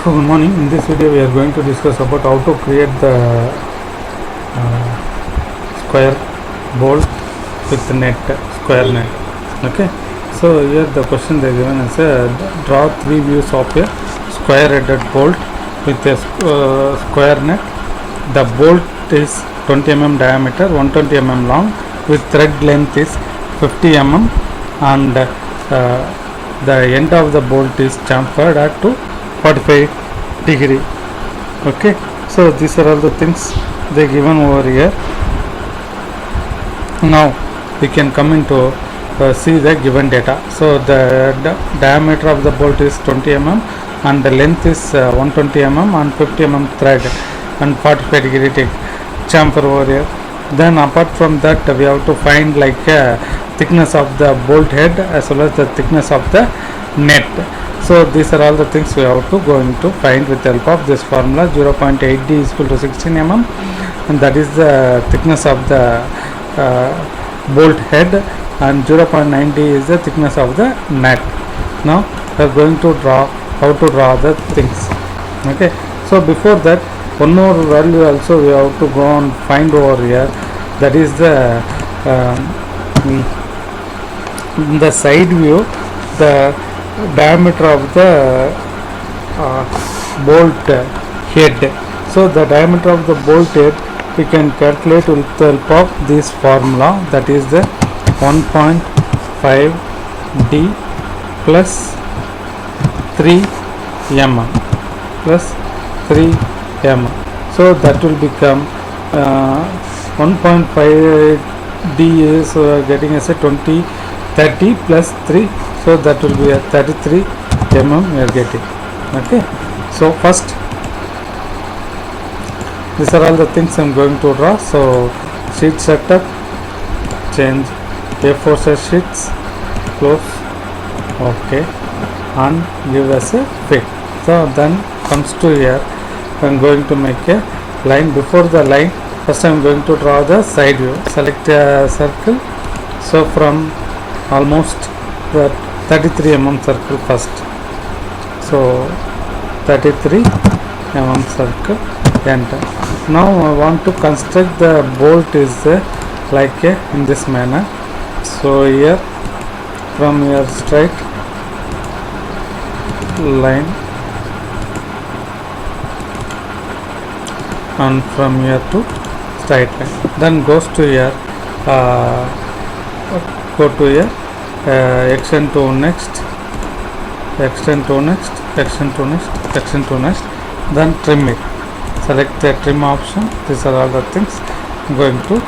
So good morning. In this video we are going to discuss about how to create the square bolt with net, square net. Okay, so here the question they given is draw three views of a square headed bolt with a square net. The bolt is 20 mm diameter, 120 mm long, with thread length is 50 mm, and the end of the bolt is chamfered at to 45 degree. Okay, so these are all the things they given over here. Now we can come into see the given data. So the diameter of the bolt is 20 mm and the length is 120 mm and 50 mm thread and 45 degree take chamfer over here. Then apart from that we have to find like thickness of the bolt head as well as the thickness of the net. So these are all the things we have to going to find with the help of this formula. 0.8D is equal to 16 mm, and that is the thickness of the bolt head, and 0.9D is the thickness of the net. Now we are going to draw how to draw the things. Okay, so before that one more value also we have to go and find over here, that is the in the side view the diameter of the bolt head. So the diameter of the bolt head we can calculate with the help of this formula, that is the 1.5D plus 3 mm plus 3 mm. So that will become 1.5D is getting as a 30 plus 3, so that will be a 33 mm we are getting. Okay, so first these are all the things I am going to draw. So sheet setup, change A4 size sheets, close, okay, and give us a fit. So then comes to here I am going to make a line. Before the line, first I am going to draw the side view. Select a circle. So from almost the 33 mm circle first. So 33 mm circle, enter. Now I want to construct the bolt is like in this manner. So here from here straight line, and from here to straight line, then goes to here, go to here, extend to next, extend to next, extend to next, extend to next, then trim it. Select the trim option. These are all the things I'm going to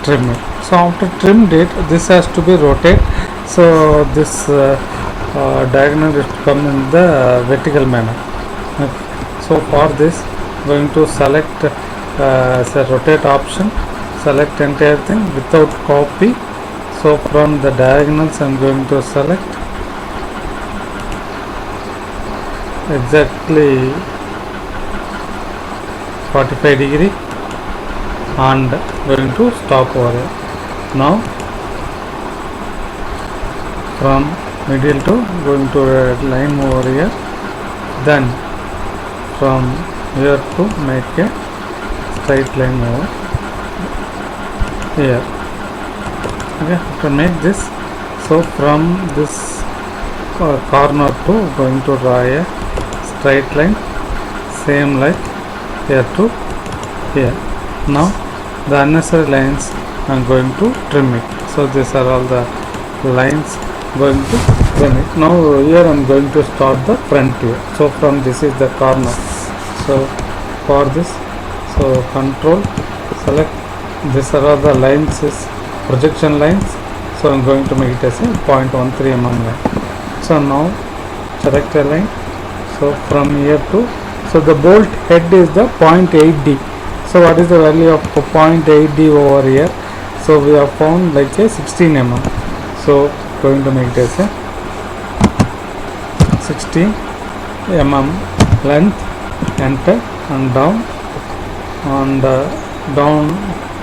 trim it. So after trimmed it, this has to be rotated. So this diagonal is to come in the vertical manner. Okay. So for this going to select the rotate option, select entire thing without copy. So from the diagonals I'm going to select exactly 45 degree and going to stop over here. Now from middle to going to a line over here, then from here to make a straight line over here. Okay, to make this, so from this corner to going to draw a straight line, same like here to here. Now the unnecessary lines I am going to trim it. So these are all the lines going to trim it. Now here I am going to start the front view. So from this is the corner. So for this, so control select, these are all the lines is projection lines. So I am going to make it as a 0.13 mm line. So now select a line. So from here to, so the bolt head is the 0.8D. So what is the value of 0.8D over here? So we have found like a 16 mm. So going to make it as a 16 mm length, enter, and down and down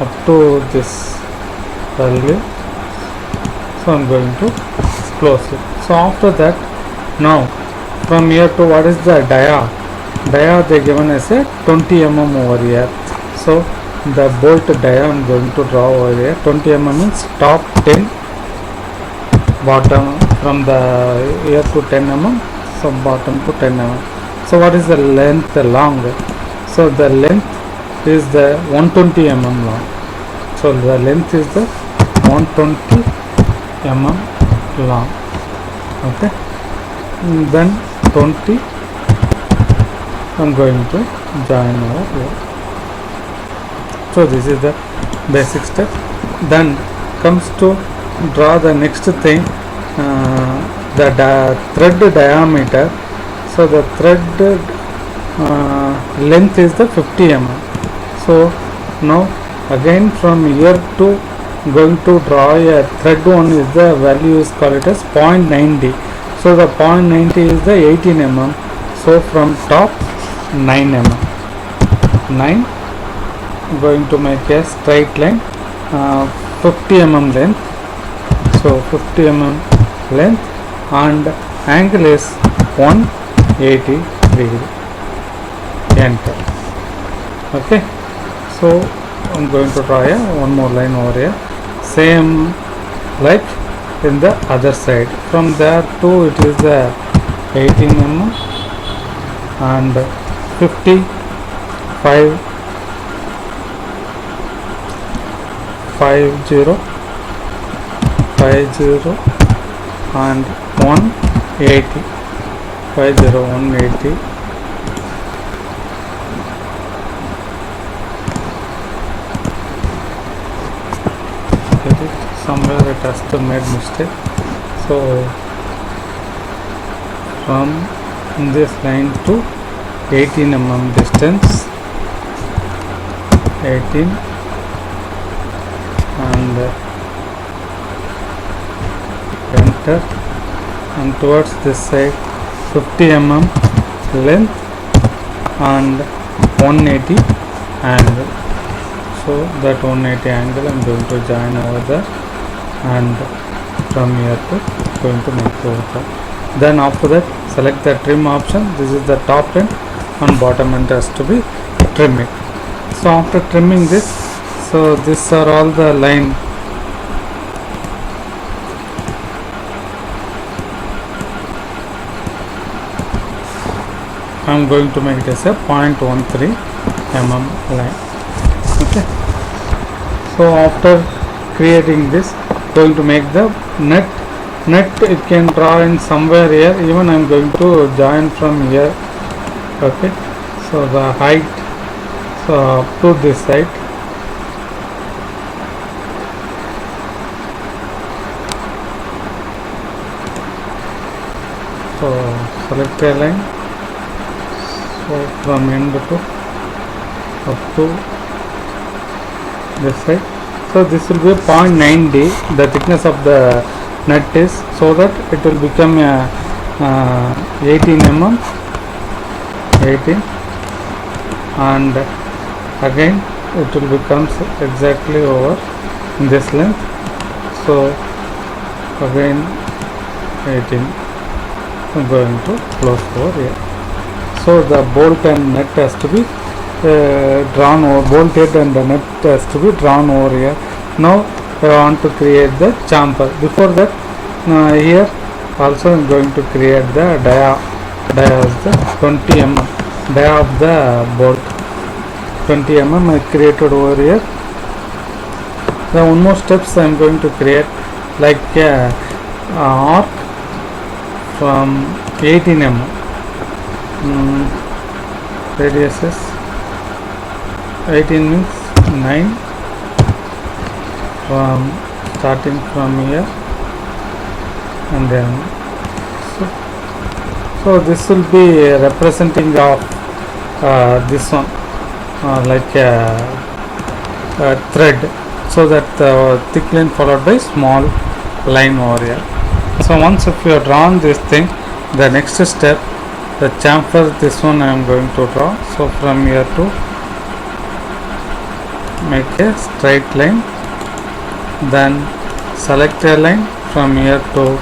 up to this value. So I am going to close it. So after that, now from here to what is the dia? dia they given as a 20 mm over here. So the bolt dia I am going to draw over here. 20 mm means top 10, bottom from the here to 10 mm, so bottom to 10 mm. So what is the length long? So the length is the 120 mm long. So the length is the 120 mm long. Okay, then 20 I'm going to join over here. So this is the basic step. Then comes to draw the next thing, the thread diameter. So the thread length is the 50 mm. So now again from here to going to draw a thread one is the value is called it as 0.90. So the 0.90 is the 18 mm. So from top 9 mm, 9 going to make a straight line, 50 mm length. So 50 mm length and angle is 180 degree. Enter. Okay, so I'm going to draw one more line over here, same like in the other side. From there to it is the 18 mm and 50, 50, 50 and 180, 180. Somewhere it has to made mistake. So from this line to 18 mm distance, 18 and enter, and towards this side 50 mm length and 180 angle. So that 180 angle I am going to join over there, and from here to going to make over there. Then after that select the trim option. This is the top end and bottom end has to be trimming. So after trimming this, so these are all the line. I am going to make it as a 0.13 mm line. Okay, so after creating this, going to make the net it can draw in somewhere here. Even I am going to join from here. Okay, so the height, so up to this side, so select a line, so from end to up to this side. So this will be 0.90 the thickness of the net is, so that it will become a 18 mm, 18, and again it will become exactly over in this length. So again 18 I'm going to close over here. So the bolt and net has to be drawn over, bolted and the net has to be drawn over here. Now I want to create the chamfer. Before that, here also I am going to create the dia is the 20 mm dia of the bolt. 20 mm I created over here. Now one more steps I am going to create, like a arc from 18 mm. Radius is 18 means 9, from starting from here, and then so this will be representing of this one, like a thread, so that thick line followed by small line over here. So once if you have drawn this thing, the next step, the chamfer, this one I am going to draw. So from here to make a straight line, then select a line from here to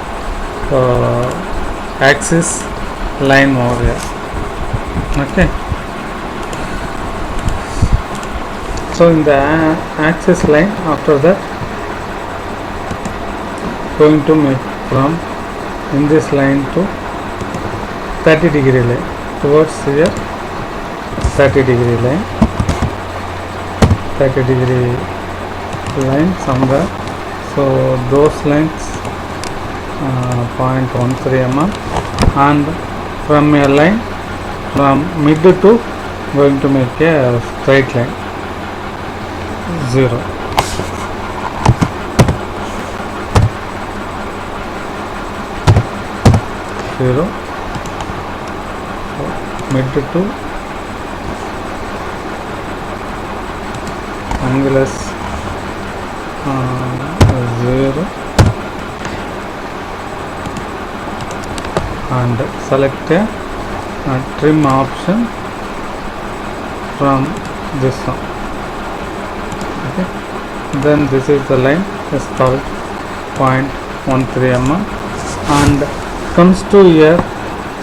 axis line over here. Okay, so in the axis line, after that going to make from in this line to 30-degree line towards here, 30-degree line, 30-degree line somewhere. So those lines 0.13 mm, and from a line from mid to going to make a straight line 0. So mid to angle is 0, and select a trim option from this one. Okay, then this is the line is called 0.13 mm, and comes to here,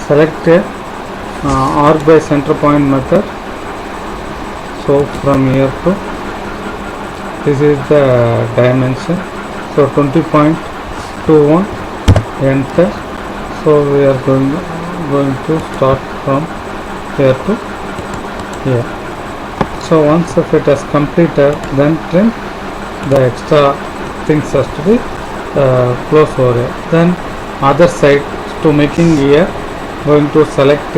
select a arc by center point method. So from here to this is the dimension, so 20.21, enter. So we are going to start from here to here. So once if it has completed, then trim the extra things has to be close over here. Then other side to making here, going to select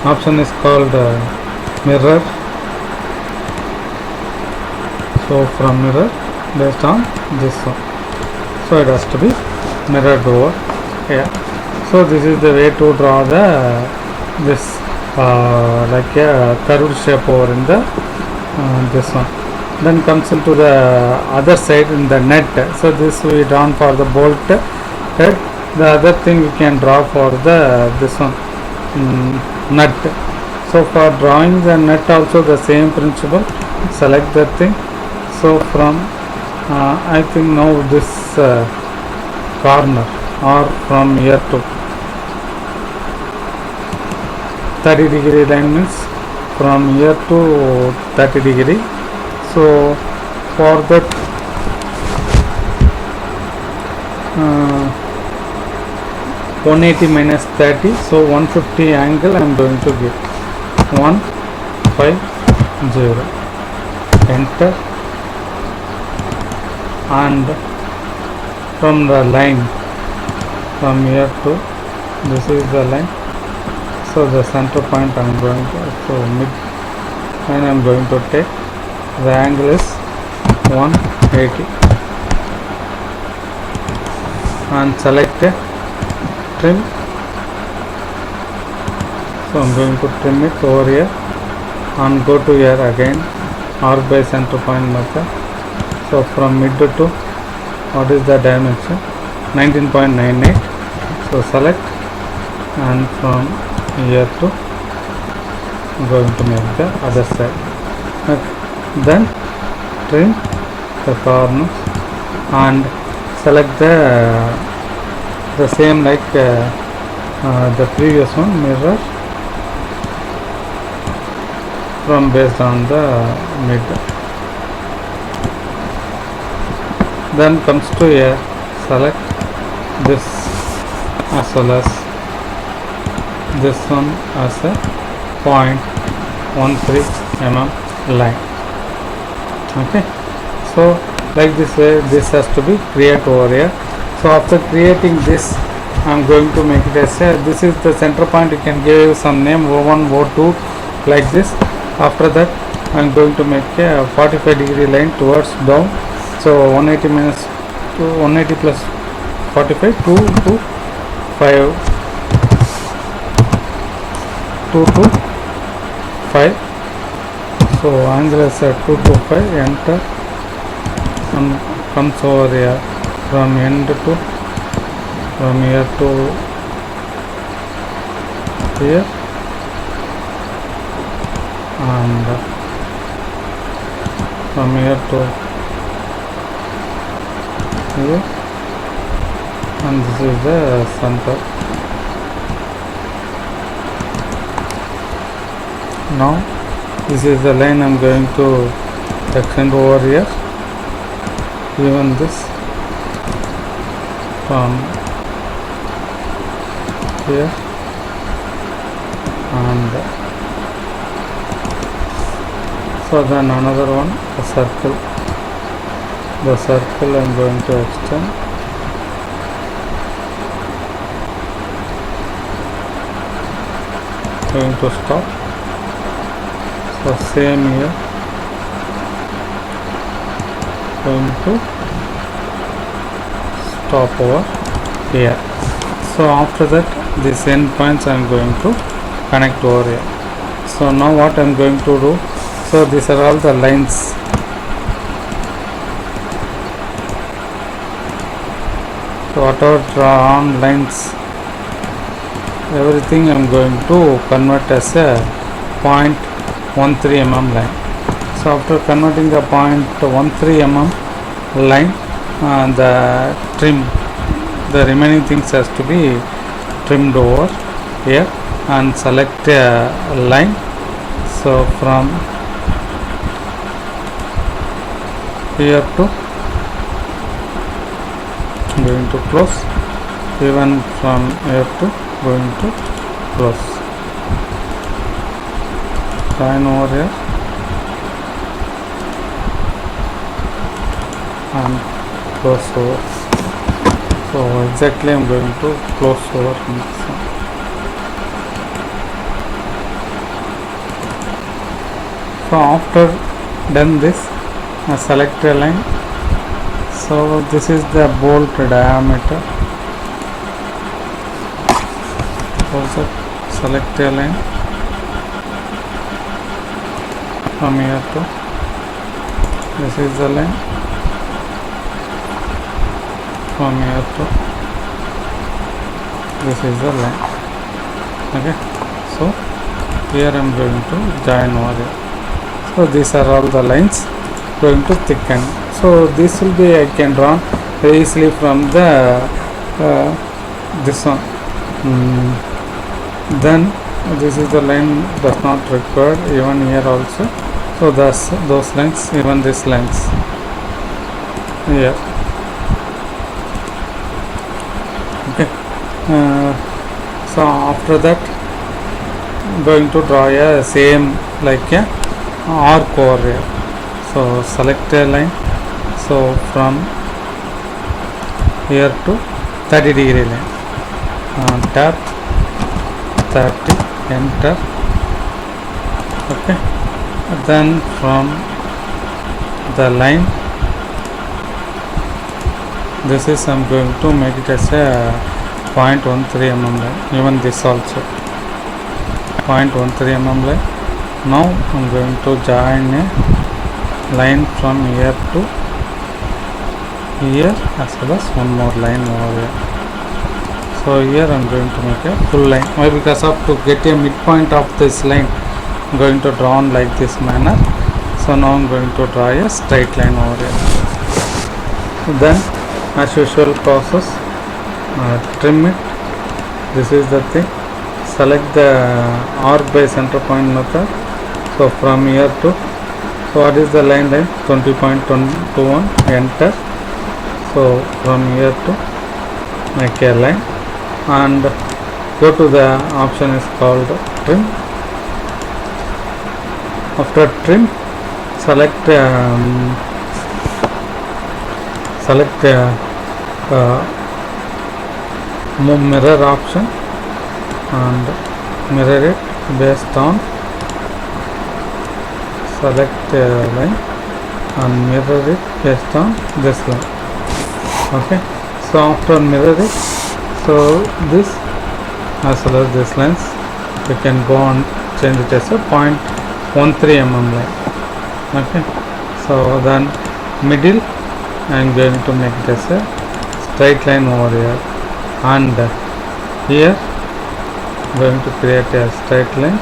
option is called mirror. So from mirror based on this one, so it has to be mirrored over here. So this is the way to draw the this like a curved shape over in the this one. Then comes into the other side in the net. So this we drawn for the bolt head. The other thing we can draw for the this one nut. So for drawing the nut also the same principle. Select the thing. So from I think now this corner, or from here to 30-degree line means from here to 30-degree. So for that 180 minus 30, so 150 angle I am going to give 150, enter, and from the line from here to this is the line. So the center point I am going to, so mid line I am going to take, the angle is 180, and select a trim. So I am going to trim it over here, and go to here again, arc by center point method. So from mid to what is the dimension, 19.98. so select, and from here to going to make the other side. Okay. Then trim the corners and select the same like the previous one, mirror from based on the mid. Then comes to here, select this as well as this one as a 0.13 mm line. Okay, so like this way this has to be created over here. So after creating this, I am going to make it as a, this is the center point. You can give some name, O1, O2, like this. After that I am going to make a 45-degree line towards down. So 180 minus 180 plus 45, 2 to 5, 2 to 5. So angle is 2 to 5, enter, and comes over here from end to, from here to here, and from here to here, and this is the center. Now this is the line I'm going to extend over here. Even this from here and so then another one, a circle. The circle I'm going to extend. Going to stop. So same here. Going to stop over here. So after that, these endpoints I am going to connect over here. So now what I am going to do, so these are all the lines. So whatever drawn lines, everything I am going to convert as a 0.13 mm line. So after converting the 0.13 mm line, the trim, the remaining things has to be trimmed over here and select a line. So from here to going to close, even from here to going to close, line over here and close over. So exactly I'm going to close over from this one. So after done this, select a line. So this is the bolt diameter. Also select a line from here to this is the line, from here to this is the line. Okay, so here I am going to join over here. So these are all the lines going to thicken. So this will be, I can draw very easily from the this one. Then this is the line does not require, even here also. So those lines, even this lines here. Okay. So after that, I'm going to draw a same like a arc over here. So select a line. So from here to 30-degree line, tap 30, enter. Okay, then from the line, this is I'm going to make it as a 0.13 mm line, even this also 0.13 mm line. Now I'm going to join a line from here to here as well as one more line over here. So here I am going to make a full line. Why? Because of to get a midpoint of this line, I am going to draw on like this manner. So now I am going to draw a straight line over here. Then as usual process, trim it. This is the thing. Select the arc by center point method. So from here to, so what is the line? 20.21, enter. So from here to make a line and go to the option is called trim. After trim, select mirror option and mirror it based on, select a line and mirror it based on this line. Okay, so after mirror it, so this as well as this lens, you can go and change it as a 0.13 mm line. Okay, so then middle I am going to make it as a straight line over here, and here I am going to create a straight line.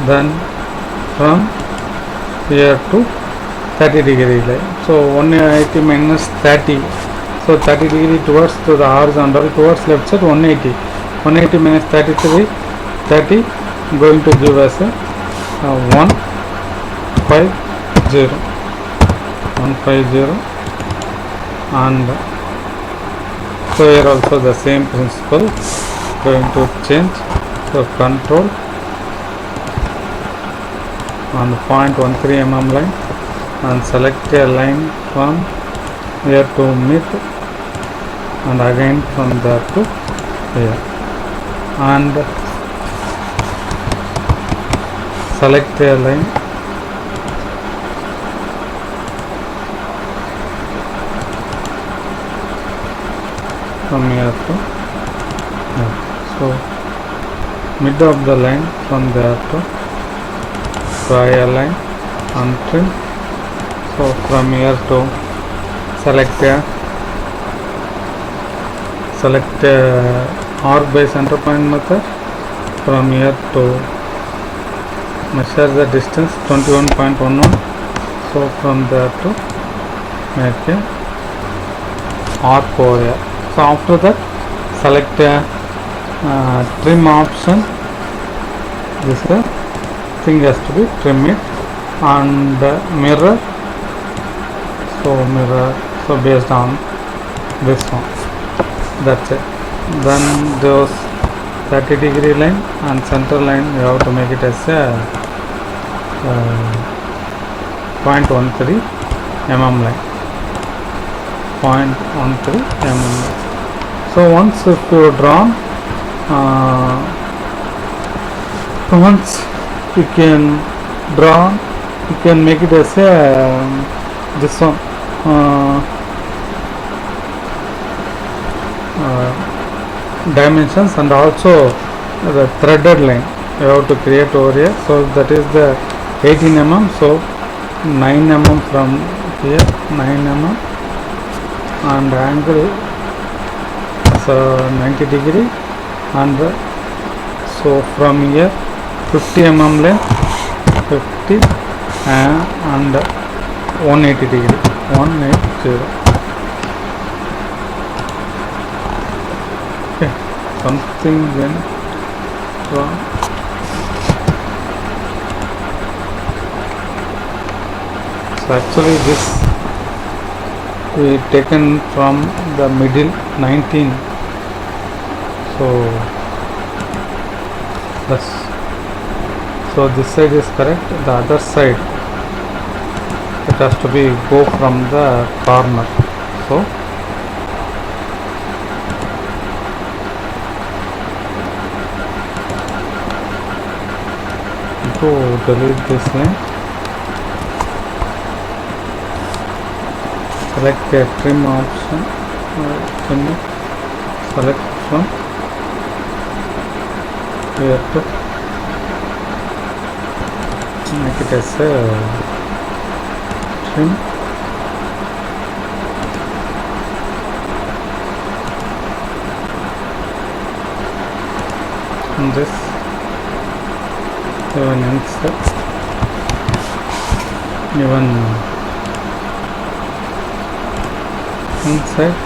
Then from here to 30-degree line. So 180 minus 30. So 30 degree towards to the horizontal, towards left side 180. 180 minus 33, 30. going to give us a 150, 150, and so here also the same principle, going to change the control on the 0.13 mm line and select a line from here to mid and again from there to here, and select a line from here to here. So mid of the line from there to draw a line and trim. So from here to select a arc by center point method. From here to measure the distance 21.11. So from there to make a arc over here. So after that select a trim option. This thing has to be trim it, and mirror. So mirror, so based on this one, that's it. Then those 30-degree line and center line you have to make it as a 0.13 mm line, 0.13 mm line. So once if you draw, once you can draw, you can make it as a this one, dimensions, and also the threaded line you have to create over here. So that is the 18 mm. So 9 mm from here, 9 mm, and angle so 90 degree, and so from here 50 mm length, 50 and 180 degree, 180. Okay, something went wrong. So actually this we taken from the middle 19. So thus, so this side is correct, the other side it has to be go from the corner. So to delete this line, select a trim option, select from here to make it as a trim, and this even insert, even inside,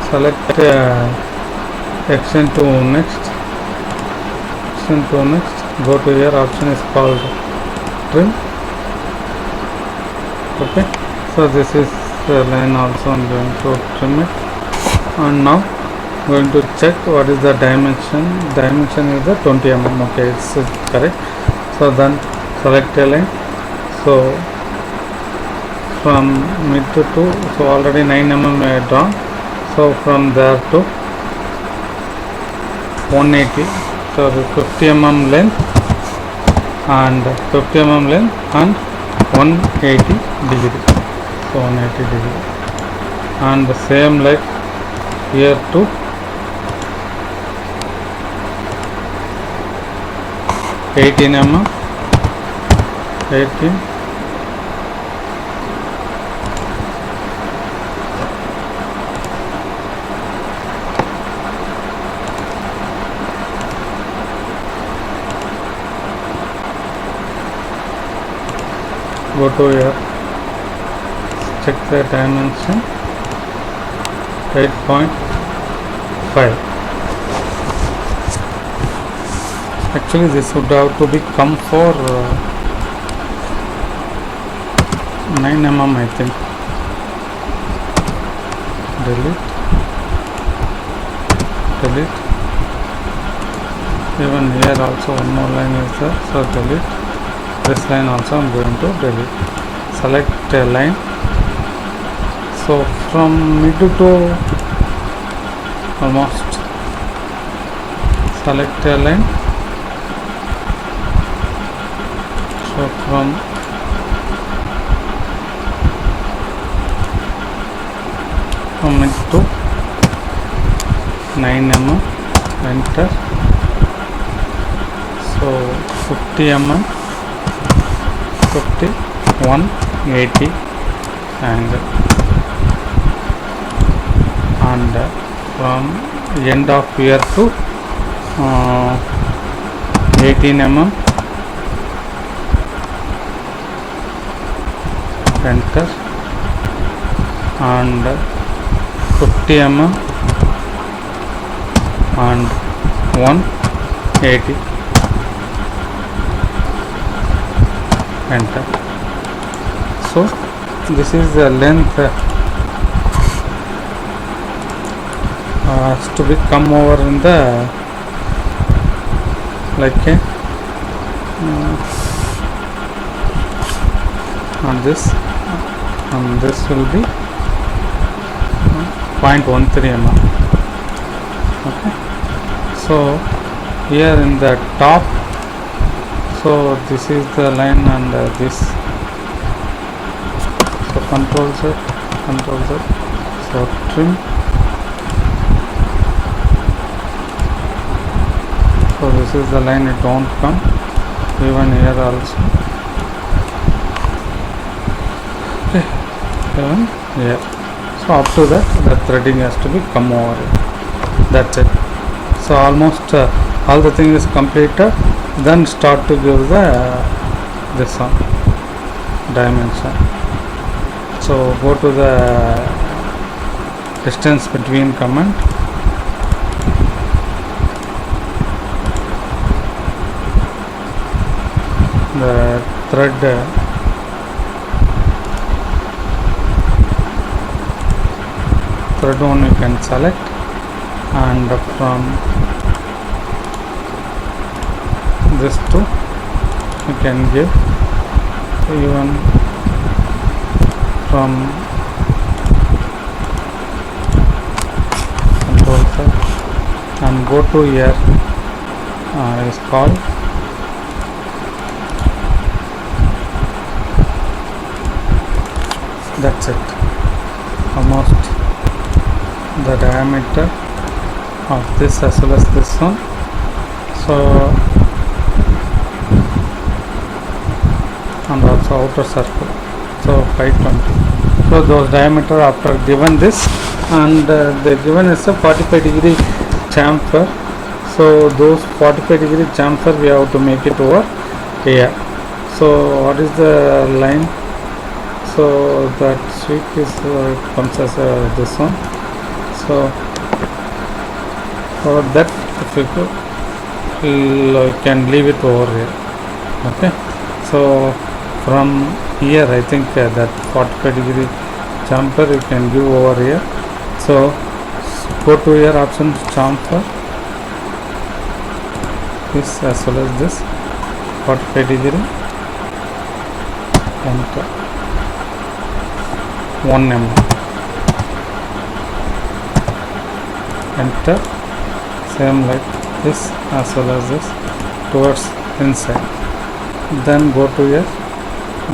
select extend to next, go to here, option is called trim. Okay, so this is the line also. I'm going to trim it, and now going to check what is the dimension. Dimension is the 20 mm. Okay, it's correct. So then select a line. So from mid to 2, so already 9 mm I drawn. So from there to 180. So the 50 mm length and 50 mm length and 180 degree. So 180 degree, and the same like here to 18 mm, 18, go to here, check the dimension, 8.5. Actually this would have to be come for 9 mm I think. Delete. Even here also one more line is there, so delete. This line also I am going to delete. Select a line. So from mid to almost, select a line. So from mid to 9 mm, enter. So 50 mm, 50, 180 angle, and from end of ear to 18 mm, enter, and 50 mm and 180, enter. So this is the length has to be come over in the like a and this will be 0.13 mm. Okay, so here in the top, so this is the line, and this, so control Z, so trim. So this is the line, it don't come, even here also. Okay, even here. So up to that, the threading has to be come over here. That's it. So almost all the thing is completed. Then start to give the this one dimension. So go to the distance between command. The thread one you can select, and from this to you can give even from control Z and go to here is called that's it. Almost the diameter of this as well as this one. So and also outer circle, so 520. So those diameter after given this, and the given is a 45 degree chamfer. So those 45 degree chamfer we have to make it over here. So what is the line? So that sweep is comes as this one. So for that, if you could, you can leave it over here. Okay, so from here I think that 45 degree chamfer you can give over here. So go to your option chamfer, this as well as this 45 degree, enter 1 mm, enter, same like this as well as this towards inside. Then go to here,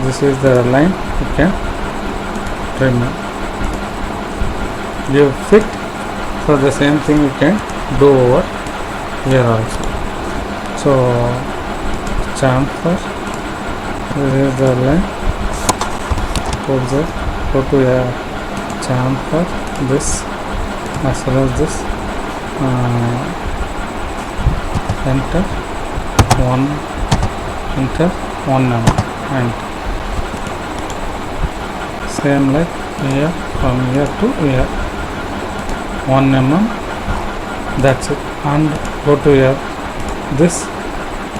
this is the line, you can trim it, give fit. So the same thing you can do over here also. So chamfer, this is the line, go to here chamfer, this as well as this, enter 1 mm, and same like here, from here to here 1 mm, that's it. And go to here, this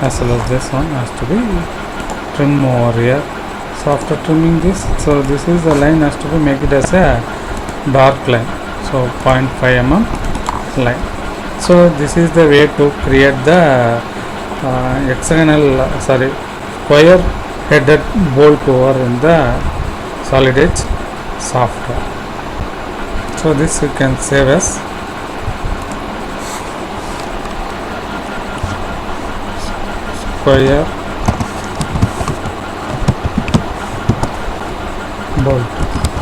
as well as this one has to be trim over here. So after trimming this, so this is the line has to be make it as a dark line, so 0.5 mm line. So this is the way to create the square headed bolt over in the solid edge software. So this you can save as square bolt.